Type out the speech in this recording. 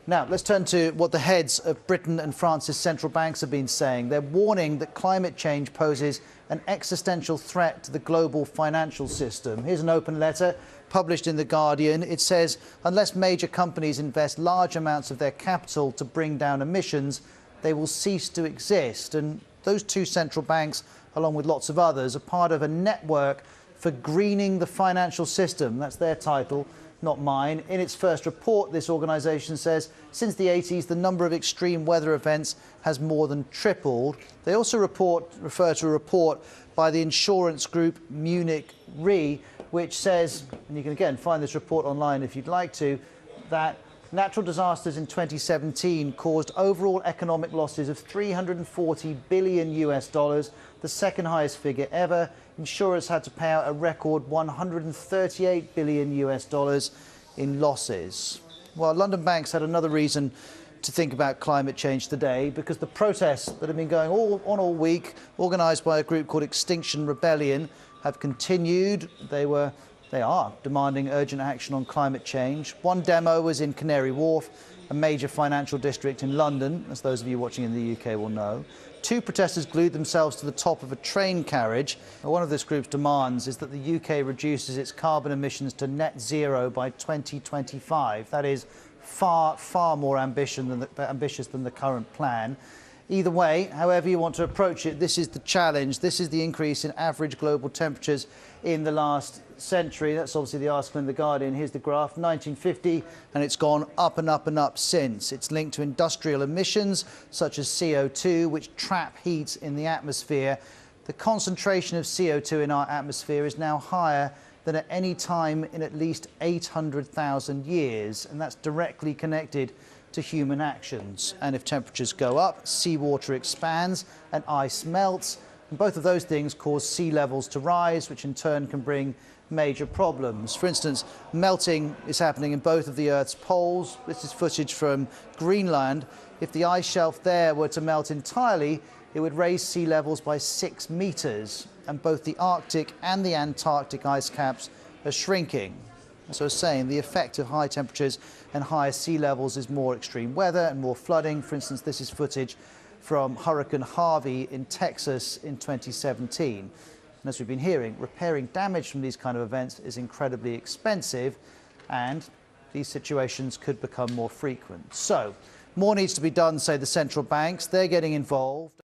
Now, let's turn to what the heads of Britain and France's central banks have been saying. They're warning that climate change poses an existential threat to the global financial system. Here's an open letter published in The Guardian. It says, unless major companies invest large amounts of their capital to bring down emissions, they will cease to exist. And those two central banks, along with lots of others, are part of a network for greening the financial system. That's their title, not mine. In its first report, this organisation says since the 80s, the number of extreme weather events has more than tripled. They also refer to a report by the insurance group Munich Re, which says, and you can again find this report online if you'd like to, that natural disasters in 2017 caused overall economic losses of $340 billion, the second highest figure ever. Insurers had to pay out a record $138 billion in losses. Well, London banks had another reason to think about climate change today, because the protests that have been going on all week, organised by a group called Extinction Rebellion, have continued. They are demanding urgent action on climate change. One demo was in Canary Wharf, a major financial district in London, as those of you watching in the UK will know. Two protesters glued themselves to the top of a train carriage. One of this group's demands is that the UK reduces its carbon emissions to net zero by 2025. That is far, far more ambitious than the current plan. Either way, however you want to approach it, this is the challenge. This is the increase in average global temperatures in the last century. That's obviously the article in The Guardian. Here's the graph, 1950, and it's gone up and up and up since. It's linked to industrial emissions, such as CO2, which trap heat in the atmosphere. The concentration of CO2 in our atmosphere is now higher than at any time in at least 800,000 years, and that's directly connected to human actions. And if temperatures go up, seawater expands and ice melts. And both of those things cause sea levels to rise, which in turn can bring major problems. For instance, melting is happening in both of the Earth's poles. This is footage from Greenland. If the ice shelf there were to melt entirely, it would raise sea levels by 6 meters. And both the Arctic and the Antarctic ice caps are shrinking. As I was saying, the effect of high temperatures and higher sea levels is more extreme weather and more flooding. For instance, this is footage from Hurricane Harvey in Texas in 2017. And as we've been hearing, repairing damage from these kind of events is incredibly expensive, and these situations could become more frequent. So, more needs to be done, say the central banks. They're getting involved.